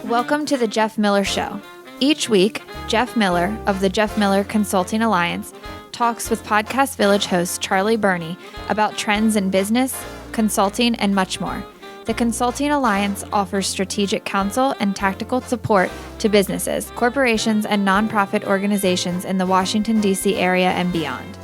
Welcome to the Jeff Miller Show. Each week, Jeff Miller of the Jeff Miller Consulting Alliance talks with Podcast Village host Charlie Burney about trends in business, consulting, and much more. The Consulting Alliance offers strategic counsel and tactical support to businesses, corporations, and nonprofit organizations in the Washington, D.C. area and beyond.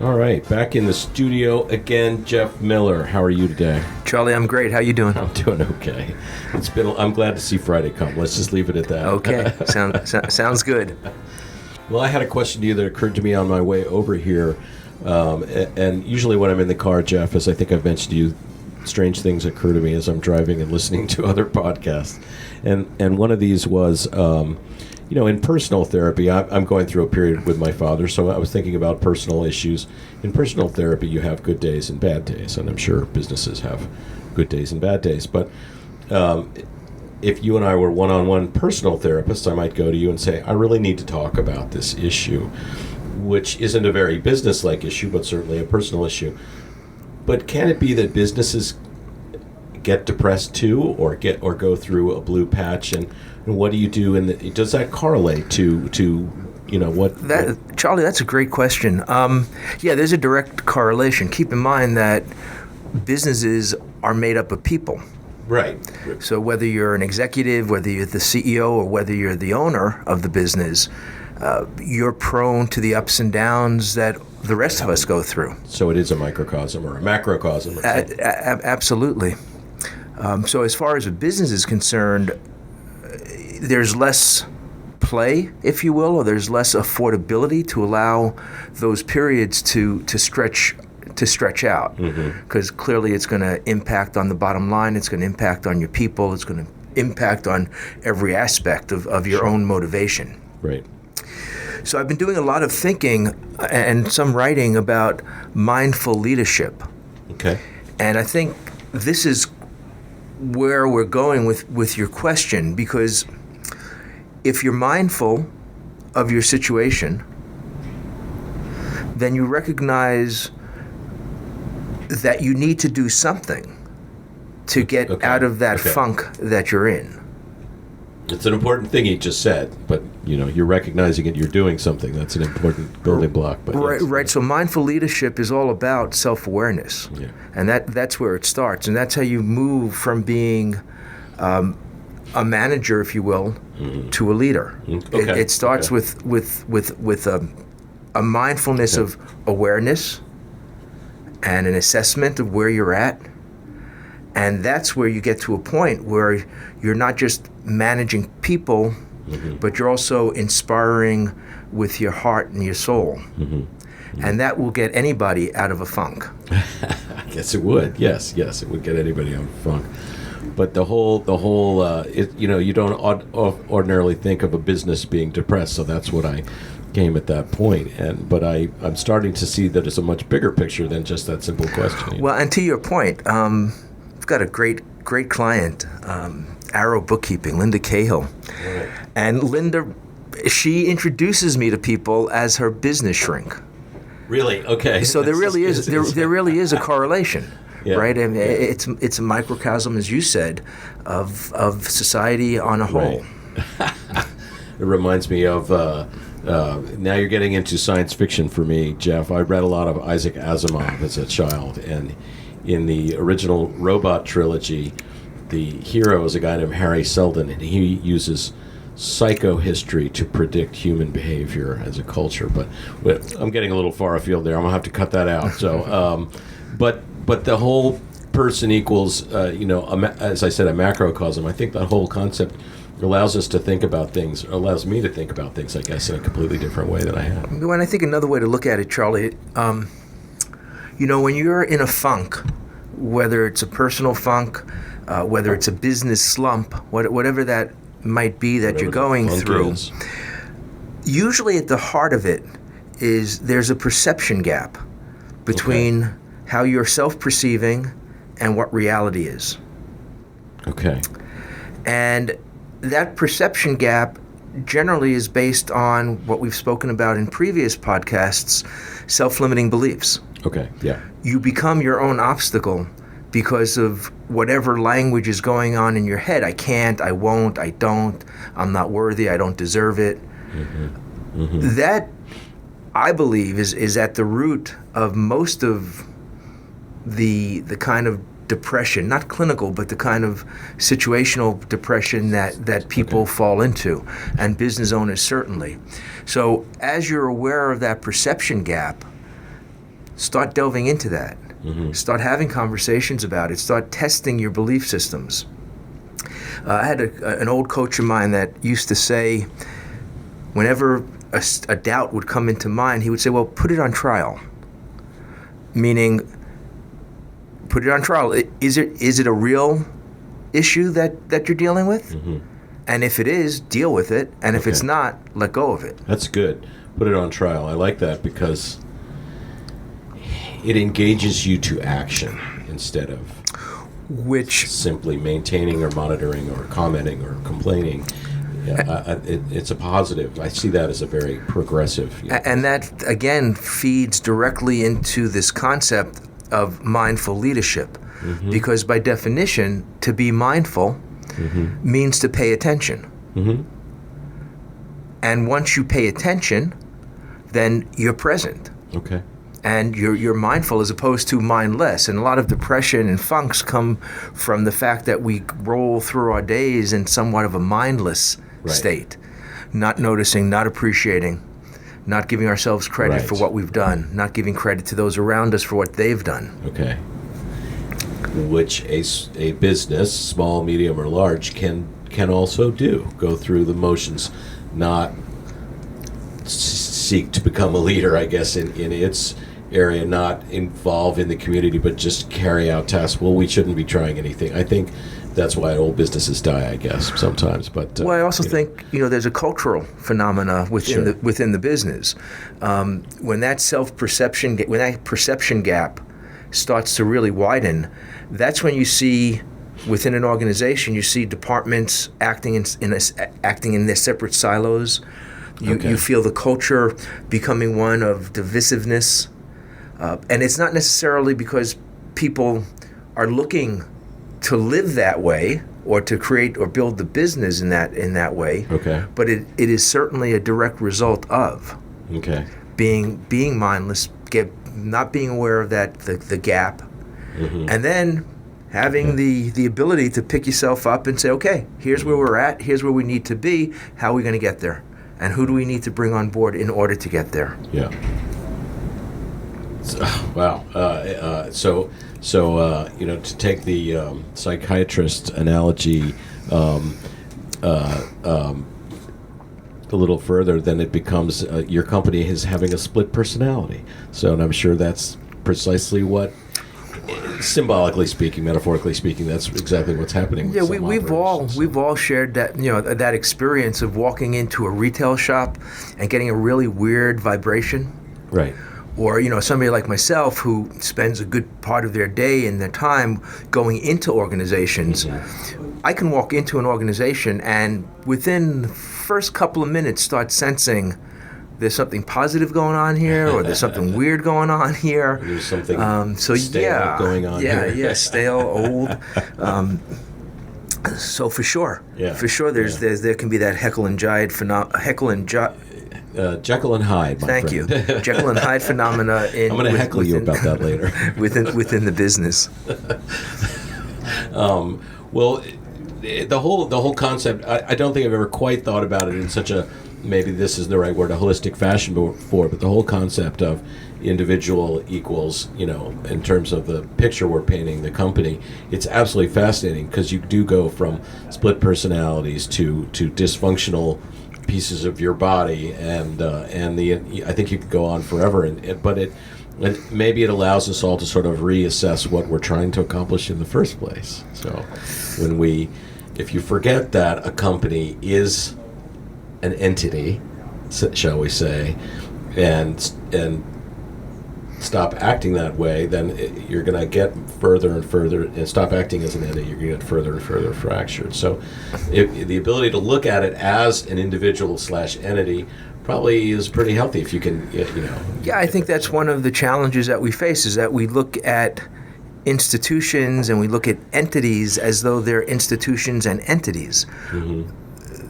All right, back in the studio again, Jeff Miller. How are you today? Charlie, I'm great. How you doing? I'm doing okay. I'm glad to see Friday come. Let's just leave it at that. Okay, sounds good. Well, I had a question to you that occurred to me on my way over here. And usually when I'm in the car, Jeff, as I think I've mentioned to you, strange things occur to me as I'm driving and listening to other podcasts. And one of these was, in personal therapy, I'm going through a period with my father, so I was thinking about personal issues. In personal therapy, you have good days and bad days, and I'm sure businesses have good days and bad days. But if you and I were one-on-one personal therapists, I might go to you and say, I really need to talk about this issue, which isn't a very business-like issue, but certainly a personal issue. But can it be that businesses get depressed too, or go through a blue patch, and what do you do? Does that correlate to what? Charlie, that's a great question. Yeah, there's a direct correlation. Keep in mind that businesses are made up of people. Right. So whether you're an executive, whether you're the CEO, or whether you're the owner of the business, you're prone to the ups and downs that the rest of us go through. So it is a microcosm or a macrocosm. Absolutely. So as far as a business is concerned, there's less play, if you will, or there's less affordability to allow those periods to stretch out. Because clearly it's going to impact on the bottom line, it's going to impact on your people, it's going to impact on every aspect of your own motivation. Right. So I've been doing a lot of thinking and some writing about mindful leadership. Okay. And I think this is where we're going with your question, because if you're mindful of your situation, then you recognize that you need to do something to get out of that funk that you're in. It's an important thing he just said, but you're recognizing it, you're doing something. That's an important building block. But right. So mindful leadership is all about self-awareness, and that's where it starts, and that's how you move from being a manager, if you will, to a leader. Okay. It starts with a mindfulness of awareness and an assessment of where you're at. And that's where you get to a point where you're not just managing people, but you're also inspiring with your heart and your soul. And that will get anybody out of a funk. I guess it would. Yes, it would get anybody out of a funk. But the whole, you don't ordinarily think of a business being depressed, so that's what I came at that point. But I'm starting to see that it's a much bigger picture than just that simple question. Well, and to your point, I've got a great client, Arrow Bookkeeping, Linda Cahill. Right. And Linda, she introduces me to people as her business shrink. Really? Okay. So there really is a correlation. Yeah. Right? I mean, it's a microcosm, as you said, of society on a whole. Right. It reminds me of, now you're getting into science fiction for me, Jeff. I read a lot of Isaac Asimov as a child, and in the original Robot trilogy, the hero is a guy named Harry Seldon, and he uses psychohistory to predict human behavior as a culture. But I'm getting a little far afield there. I'm going to have to cut that out. So, but the whole person equals, as I said, a macrocosm. I think that whole concept allows us to think about things, allows me to think about things, I guess, in a completely different way than I have. And I think another way to look at it, Charlie, when you're in a funk, whether it's a personal funk, whether it's a business slump, whatever that might be that you're going through, usually at the heart of it is there's a perception gap between how you're self-perceiving and what reality is. Okay. And that perception gap generally is based on what we've spoken about in previous podcasts, self-limiting beliefs. Okay, yeah. You become your own obstacle because of whatever language is going on in your head. I can't, I won't, I don't, I'm not worthy, I don't deserve it. That, I believe, is at the root of most of the kind of depression, not clinical, but the kind of situational depression that people fall into, and business owners certainly. So as you're aware of that perception gap, start delving into that. Start having conversations about it. Start testing your belief systems. I had an old coach of mine that used to say, whenever a doubt would come into mind, he would say, well, put it on trial. Meaning, put it on trial. Is it a real issue that you're dealing with? And if it is, deal with it. And if it's not, let go of it. That's good. Put it on trial. I like that because it engages you to action instead of simply maintaining or monitoring or commenting or complaining. It's a positive. I see that as a very progressive. And that, again, feeds directly into this concept of mindful leadership. Because by definition, to be mindful means to pay attention. And once you pay attention, then you're present. Okay. And you're mindful as opposed to mindless. And a lot of depression and funks come from the fact that we roll through our days in somewhat of a mindless state, not noticing, not appreciating, not giving ourselves credit for what we've done, not giving credit to those around us for what they've done. Okay. Which a business, small, medium, or large, can also do. Go through the motions, not seek to become a leader, I guess, in its area, not involve in the community, but just carry out tasks. Well, we shouldn't be trying anything. I think that's why old businesses die, I guess, sometimes. But well, I also think there's a cultural phenomena within the business. When that perception gap starts to really widen, that's when you see within an organization, you see departments acting in their separate silos. You feel the culture becoming one of divisiveness, and it's not necessarily because people are looking to live that way or to create or build the business in that way. Okay. But it is certainly a direct result of being mindless, not being aware of the gap, and then having the ability to pick yourself up and say, okay, here's where we're at, here's where we need to be, how are we going to get there? And who do we need to bring on board in order to get there? Yeah. Wow. So to take the psychiatrist analogy a little further, then it becomes your company is having a split personality. So, and I'm sure that's precisely what, symbolically speaking, metaphorically speaking, that's exactly what's happening. With we've all shared that that experience of walking into a retail shop and getting a really weird vibration. Right. Or somebody like myself who spends a good part of their day and their time going into organizations. I can walk into an organization and within the first couple of minutes start sensing there's something positive going on here, or there's something weird going on here. There's something stale going on here. Yeah, stale, old. So for sure, there can be that Jekyll and Hyde Jekyll and Hyde. Thank you, Jekyll and Hyde phenomena. I'm going to heckle you about that later. within the business. Well, the whole concept. I don't think I've ever quite thought about it in such a, maybe this is the right word, a holistic fashion before. But the whole concept of individual equals, in terms of the picture we're painting, the company, it's absolutely fascinating because you do go from split personalities to dysfunctional pieces of your body, and I think you could go on forever, but maybe it allows us all to sort of reassess what we're trying to accomplish in the first place. So if you forget that a company is an entity, shall we say, and stop acting that way, then you're going to get further and further, and stop acting as an entity, you're going to get further and further fractured. So the ability to look at it as an individual / entity probably is pretty healthy if you can, Yeah, I think that's one of the challenges that we face, is that we look at institutions and we look at entities as though they're institutions and entities.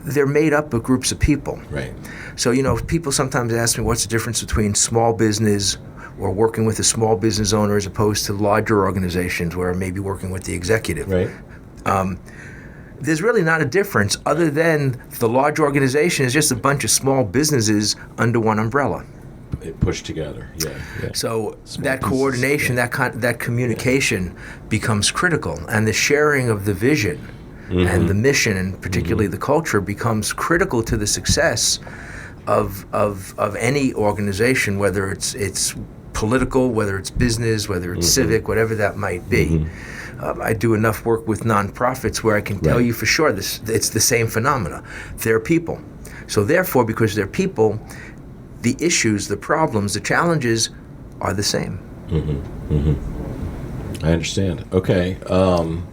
They're made up of groups of people. Right. So, people sometimes ask me what's the difference between small business or working with a small business owner as opposed to larger organizations where maybe working with the executive. Right. There's really not a difference other than the large organization is just a bunch of small businesses under one umbrella. It pushed together. Yeah. So Small that pieces, coordination, that communication becomes critical, and the sharing of the vision and the mission, and particularly the culture, becomes critical to the success of any organization, whether it's political, whether it's business, whether it's civic, whatever that might be. I do enough work with nonprofits where I can tell you for sure it's the same phenomena. They're people. So therefore, because they're people, the issues, the problems, the challenges are the same. I understand. Okay. I'm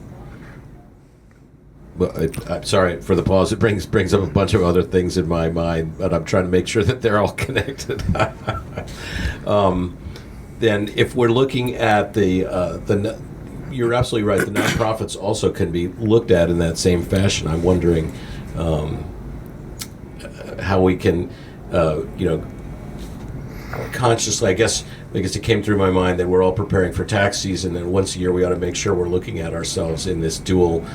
sorry for the pause. It brings up a bunch of other things in my mind, but I'm trying to make sure that they're all connected. Then, if we're looking at you're absolutely right. The nonprofits also can be looked at in that same fashion. I'm wondering how we can, consciously. I guess it came through my mind that we're all preparing for tax season, and once a year we ought to make sure we're looking at ourselves in this dual.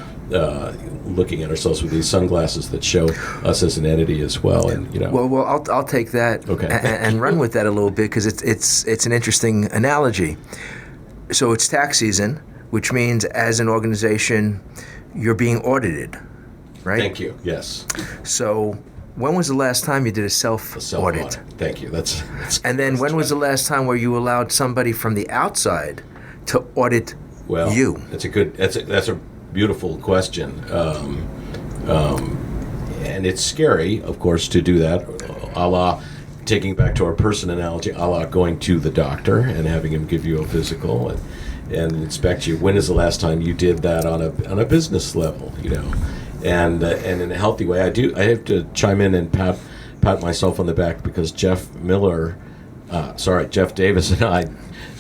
Looking at ourselves with these sunglasses that show us as an entity as well, and Well, I'll take that and run with that a little bit because it's an interesting analogy. So it's tax season, which means as an organization, you're being audited, right? Thank you. Yes. So when was the last time you did a self-audit? Thank you. That's and then when was the last time where you allowed somebody from the outside to audit you? That's a beautiful question, and it's scary, of course, to do that, a la, taking back to our person analogy, a la going to the doctor and having him give you a physical and inspect you. When is the last time you did that on a business level, and in a healthy way? I have to chime in and pat myself on the back because Jeff Davis and I,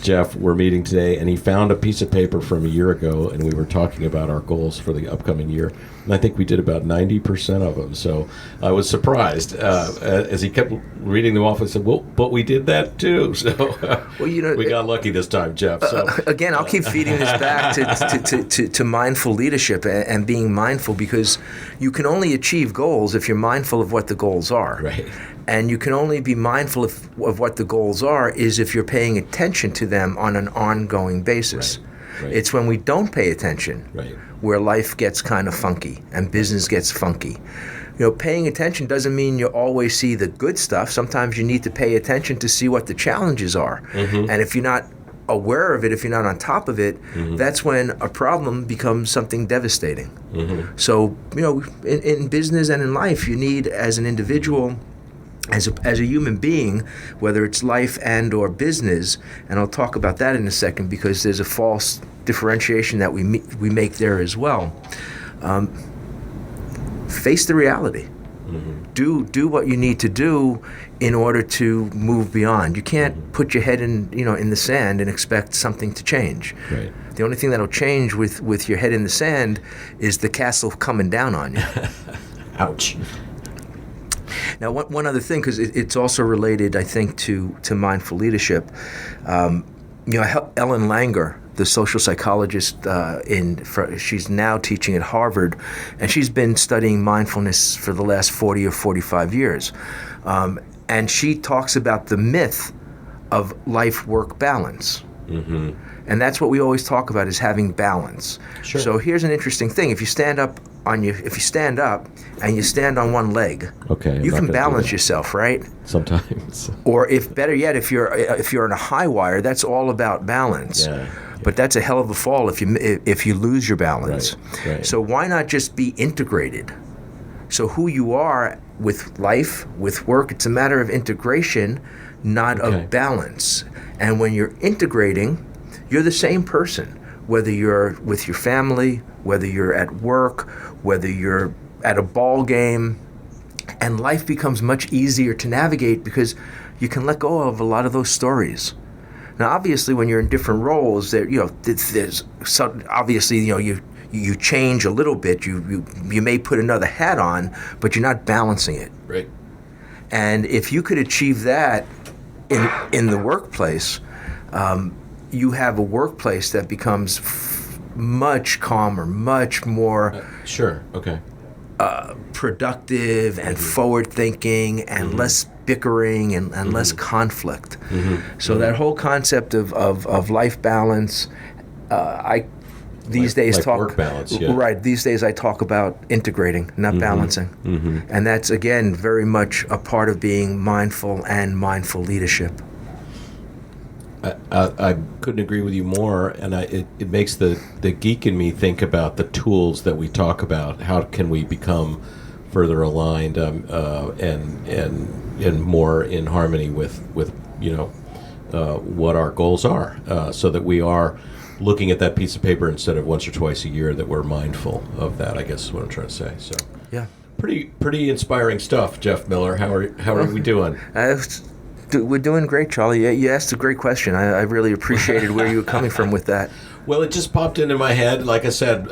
Jeff, were meeting today, and he found a piece of paper from a year ago, and we were talking about our goals for the upcoming year. And I think we did about 90% of them. So I was surprised as he kept reading them off. I said, "Well, but we did that too." So we got lucky this time, Jeff. So again, I'll keep feeding this back to mindful leadership and being mindful, because you can only achieve goals if you're mindful of what the goals are. Right. And you can only be mindful of what the goals are is if you're paying attention to them on an ongoing basis. Right. It's when we don't pay attention where life gets kind of funky and business gets funky. Paying attention doesn't mean you always see the good stuff. Sometimes you need to pay attention to see what the challenges are. And if you're not aware of it, if you're not on top of it, that's when a problem becomes something devastating. So, in business and in life, you need, as an individual, as a human being, whether it's life and or business, and I'll talk about that in a second because there's a false differentiation that we make there as well. Face the reality. Do what you need to do in order to move beyond. You can't put your head in the sand and expect something to change. Right. The only thing that'll change with your head in the sand is the castle coming down on you. Ouch. Now, one other thing, because it's also related, I think, to mindful leadership. Ellen Langer, the social psychologist, she's now teaching at Harvard, and she's been studying mindfulness for the last 40 or 45 years. And she talks about the myth of life-work balance. And that's what we always talk about, is having balance. Sure. So here's an interesting thing. If you stand up and you stand on one leg, you can balance yourself, right? Sometimes. Or if better yet, if you're on a high wire, that's all about balance. Yeah. But that's a hell of a fall if you lose your balance. Right. So why not just be integrated? So who you are with life, with work, it's a matter of integration, not of balance. And when you're integrating, you're the same person, whether you're with your family, whether you're at work, whether you're at a ball game, and life becomes much easier to navigate because you can let go of a lot of those stories. Now, obviously, when you're in different roles, there's some, obviously, you change a little bit. You may put another hat on, but you're not balancing it. Right. And if you could achieve that in the workplace, you have a workplace that becomes much calmer, much more Sure. Okay. productive and forward-thinking and less bickering and less conflict. So that whole concept of life balance, these days like talk work balance, yeah. Right. These days I talk about integrating, not balancing, and that's again very much a part of being mindful and mindful leadership. I couldn't agree with you more, and it makes the geek in me think about the tools that we talk about. How can we become further aligned and more in harmony with what our goals are, so that we are looking at that piece of paper instead of once or twice a year, that we're mindful of that, I guess is what I'm trying to say. So Yeah. pretty inspiring stuff, Jeff Miller. How are we doing? We're doing great, Charlie. You asked a great question. I really appreciated where you were coming from with that. Well, it just popped into my head. Like I said,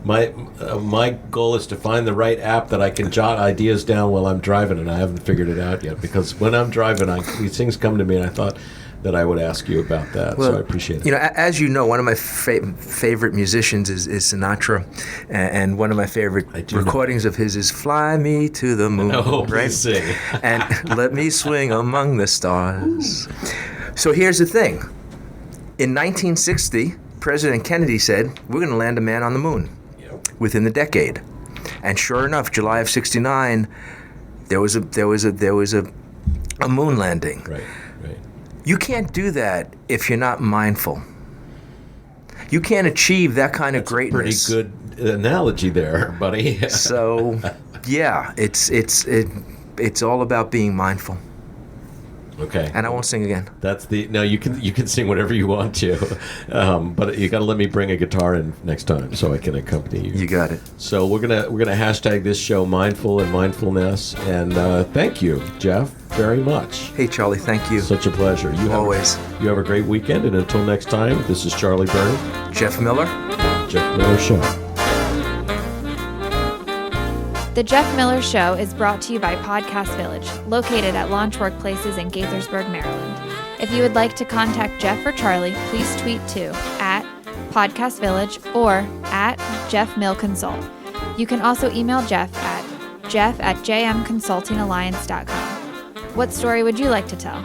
my goal is to find the right app that I can jot ideas down while I'm driving, and I haven't figured it out yet. Because when I'm driving, these things come to me, and I thought that I would ask you about that. Well, so I appreciate it. As you know, one of my favorite musicians is Sinatra, and one of my favorite recordings of his is "Fly Me to the Moon." Oh, right? please sing. And "Let Me Swing Among the Stars." So here's the thing: in 1960, President Kennedy said, "We're going to land a man on the moon within the decade," and sure enough, July of '69, there was a moon landing. Right. You can't do that if you're not mindful. You can't achieve that kind of greatness. Pretty good analogy there, buddy. So, yeah, it's all about being mindful. Okay. And I won't sing again. You can sing whatever you want to, but you got to let me bring a guitar in next time so I can accompany you. You got it. So we're gonna hashtag this show mindful and mindfulness, and thank you, Jeff, very much. Hey, Charlie, thank you. Such a pleasure. Always. You have a great weekend, and until next time, this is Charlie Burney, Jeff Miller. Jeff Miller Show. The Jeff Miller Show is brought to you by Podcast Village, located at Launch Workplaces in Gaithersburg, Maryland. If you would like to contact Jeff or Charlie, please tweet to @Podcast Village or @JeffMillConsult. You can also email Jeff at jeff@jmconsultingalliance.com. What story would you like to tell?